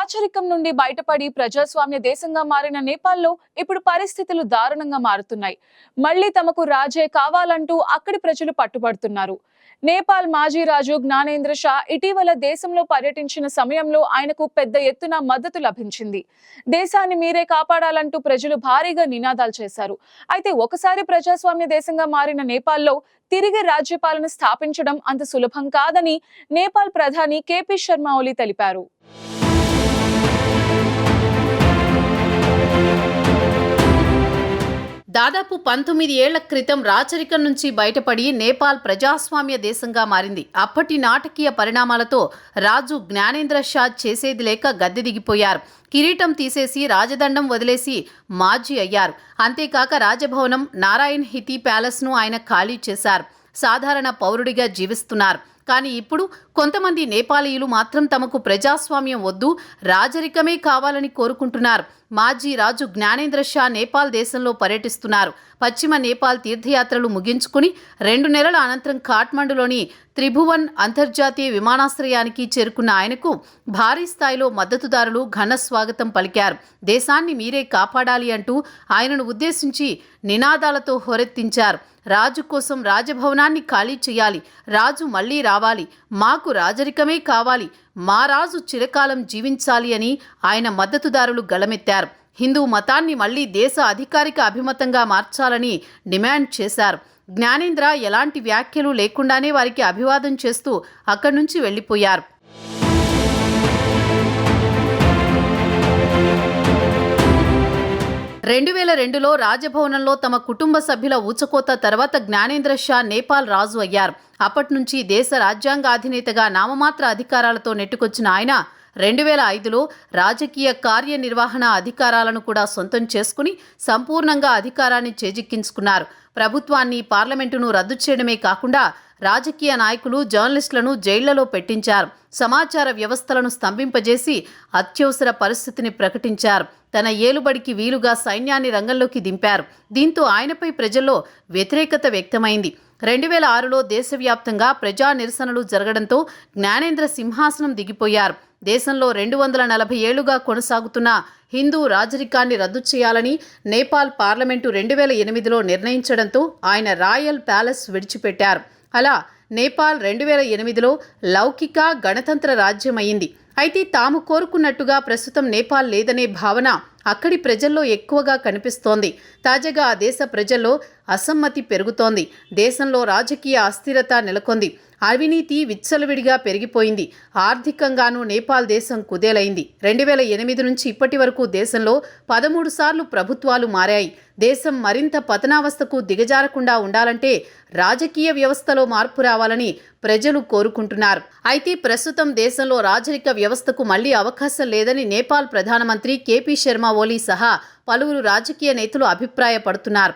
రాచరికం నుండి బయటపడి ప్రజాస్వామ్య దేశంగా మారిన నేపాల్లో ఇప్పుడు పరిస్థితులు దారుణంగా మారుతున్నాయి. మళ్లీ తమకు రాజే కావాలంటూ అక్కడి ప్రజలు పట్టుబడుతున్నారు. నేపాల్ మాజీ రాజు జ్ఞానేంద్ర షా ఇటీవల దేశంలో పర్యటించిన సమయంలో ఆయనకు పెద్ద ఎత్తున మద్దతు లభించింది. దేశాన్ని మీరే కాపాడాలంటూ ప్రజలు భారీగా నినాదాలు చేశారు. అయితే ఒకసారి ప్రజాస్వామ్య దేశంగా మారిన నేపాల్లో తిరిగి రాజ్యపాలన స్థాపించడం అంత సులభం కాదని నేపాల్ ప్రధాని కేపీ శర్మ ఓలీ తెలిపారు. దాదాపు 19 ఏళ్ల క్రితం రాచరికం నుంచి బయటపడి నేపాల్ ప్రజాస్వామ్య దేశంగా మారింది. అప్పటి నాటకీయ పరిణామాలతో రాజు జ్ఞానేంద్ర షా చేసేది లేక గద్దె దిగిపోయారు. కిరీటం తీసేసి రాజదండం వదిలేసి మాజీ అయ్యారు. అంతేకాక రాజభవనం నారాయణ్ హితి ప్యాలెస్ను ఆయన ఖాళీ చేశారు. సాధారణ పౌరుడిగా జీవిస్తున్నారు. కానీ ఇప్పుడు కొంతమంది నేపాలీయులు మాత్రం తమకు ప్రజాస్వామ్యం వద్దు, రాజరికమే కావాలని కోరుకుంటున్నారు. మాజీ రాజు జ్ఞానేంద్ర షా నేపాల్ దేశంలో పర్యటిస్తున్నారు. పశ్చిమ నేపాల్ తీర్థయాత్రలు ముగించుకుని 2 నెలల అనంతరం కాఠ్మండులోని త్రిభువన్ అంతర్జాతీయ విమానాశ్రయానికి చేరుకున్న ఆయనకు భారీ స్థాయిలో మద్దతుదారులు ఘన స్వాగతం పలికారు. దేశాన్ని మీరే కాపాడాలి అంటూ ఆయనను ఉద్దేశించి నినాదాలతో హోరెత్తించారు. రాజు కోసం రాజభవనాన్ని ఖాళీ చేయాలి, రాజు మళ్లీ రావాలి, మాకు రాజరికమే కావాలి, మా రాజు చిరకాలం జీవించాలి అని ఆయన మద్దతుదారులు గళమెత్తారు. హిందూ మతాన్ని మళ్లీ దేశ అధికారిక అభిమతంగా మార్చాలని డిమాండ్ చేశారు. జ్ఞానేంద్ర ఎలాంటి వ్యాఖ్యలు లేకుండానే వారికి అభివాదం చేస్తూ అక్కడి నుంచి వెళ్లిపోయారు. "2002లో రాజభవనంలో తమ కుటుంబ సభ్యుల ఊచకోత తర్వాత జ్ఞానేంద్ర షా నేపాల్ రాజు అయ్యారు. అప్పటి నుంచి దేశ రాజ్యాంగ అధినేతగా నామమాత్ర అధికారాలతో నెట్టుకొచ్చిన ఆయన 2005లో రాజకీయ కార్యనిర్వహణ అధికారాలను కూడా సొంతం చేసుకుని సంపూర్ణంగా అధికారాన్ని చేజిక్కించుకున్నారు. ప్రభుత్వాన్ని, పార్లమెంటును రద్దు చేయడమే కాకుండా రాజకీయ నాయకులు, జర్నలిస్టులను జైళ్లలో పెట్టించారు. సమాచార వ్యవస్థలను స్తంభింపజేసి అత్యవసర పరిస్థితిని ప్రకటించారు. తన ఏలుబడికి వీలుగా సైన్యాన్ని రంగంలోకి దింపారు. దీంతో ఆయనపై ప్రజల్లో వ్యతిరేకత వ్యక్తమైంది. 2006లో దేశవ్యాప్తంగా ప్రజా నిరసనలు జరగడంతో జ్ఞానేంద్ర సింహాసనం దిగిపోయారు. దేశంలో 240 ఏళ్లుగా కొనసాగుతున్న హిందూ రాజరికాన్ని రద్దు చేయాలని నేపాల్ పార్లమెంటు 2008లో నిర్ణయించడంతో ఆయన రాయల్ ప్యాలెస్ విడిచిపెట్టారు. అలా నేపాల్ 2008లో లౌకిక గణతంత్ర రాజ్యమైంది. అయితే తాము కోరుకున్నట్టుగా ప్రస్తుతం నేపాల్ లేదనే భావన అక్కడి ప్రజల్లో ఎక్కువగా కనిపిస్తోంది. తాజాగా ఆ దేశ ప్రజల్లో అసమ్మతి పెరుగుతోంది. దేశంలో రాజకీయ అస్థిరత నెలకొంది. అవినీతి విచ్చలవిడిగా పెరిగిపోయింది. ఆర్థికంగానూ నేపాల్ దేశం కుదేలైంది. 2008 నుంచి ఇప్పటి వరకు దేశంలో 13 సార్లు ప్రభుత్వాలు మారాయి. దేశం మరింత పతనావస్థకు దిగజారకుండా ఉండాలంటే రాజకీయ వ్యవస్థలో మార్పు రావాలని ప్రజలు కోరుకుంటున్నారు. అయితే ప్రస్తుతం దేశంలో రాజరిక వ్యవస్థకు మళ్లీ అవకాశం లేదని నేపాల్ ప్రధానమంత్రి కేపీ శర్మ ఓలీ సహా పలువురు రాజకీయ నేతలు అభిప్రాయపడుతున్నారు.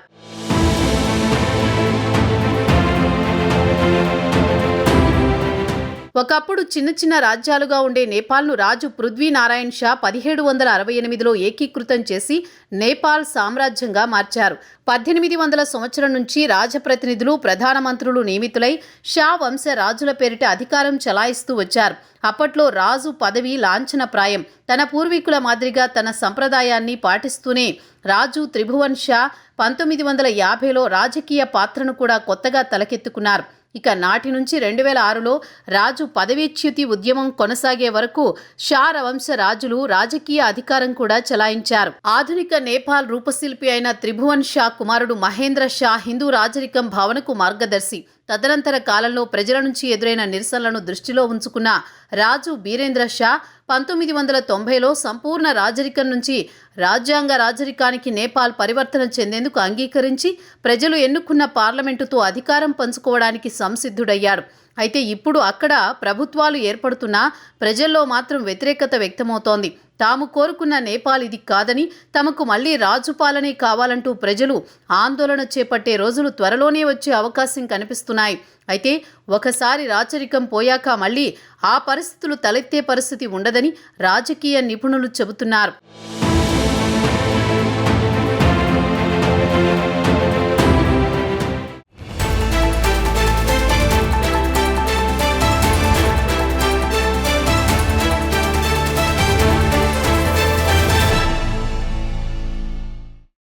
ఒకప్పుడు చిన్న చిన్న రాజ్యాలుగా ఉండే నేపాల్ను రాజు పృథ్వీనారాయణ్ షా 1768లో ఏకీకృతం చేసి నేపాల్ సామ్రాజ్యంగా మార్చారు. 1800 సంవత్సరం నుంచి రాజప్రతినిధులు, ప్రధానమంత్రులు నియమితులై షా వంశ రాజుల పేరిట అధికారం చెలాయిస్తూ వచ్చారు. అప్పట్లో రాజు పదవి లాంఛనప్రాయం. తన పూర్వీకుల మాదిరిగా తన సంప్రదాయాన్ని పాటిస్తూనే రాజు త్రిభువన్ షా 1950లో రాజకీయ పాత్రను కూడా కొత్తగా తలకెత్తుకున్నారు. ఇక నాటి నుంచి 2006లో రాజు పదవీచ్యుతి ఉద్యమం కొనసాగే వరకు షా వంశ రాజులు రాజకీయ అధికారం కూడా చెలాయించారు. ఆధునిక నేపాల్ రూపశిల్పి అయిన త్రిభువన్ షా కుమారుడు మహేంద్ర షా హిందూ రాజరికం భావనకు మార్గదర్శి. తదనంతర కాలంలో ప్రజల నుంచి ఎదురైన నిరసనలను దృష్టిలో ఉంచుకున్న రాజు బీరేంద్ర షా 1990లో సంపూర్ణ రాజరికం నుంచి రాజ్యాంగ రాజరికానికి నేపాల్ పరివర్తన చెందేందుకు అంగీకరించి ప్రజలు ఎన్నుకున్న పార్లమెంటుతో అధికారం పంచుకోవడానికి సంసిద్ధుడయ్యాడు. అయితే ఇప్పుడు అక్కడ ప్రభుత్వాలు ఏర్పడుతున్నా ప్రజల్లో మాత్రం వ్యతిరేకత వ్యక్తమవుతోంది. తాము కోరుకున్న నేపాల్ ఇది కాదని, తమకు మళ్లీ రాజుపాలనే కావాలంటూ ప్రజలు ఆందోళన చేపట్టే రోజులు త్వరలోనే వచ్చే అవకాశం కనిపిస్తున్నాయి. అయితే ఒకసారి రాచరికం పోయాక మళ్లీ ఆ పరిస్థితులు తలెత్తే పరిస్థితి ఉండదని రాజకీయ నిపుణులు చెబుతున్నారు.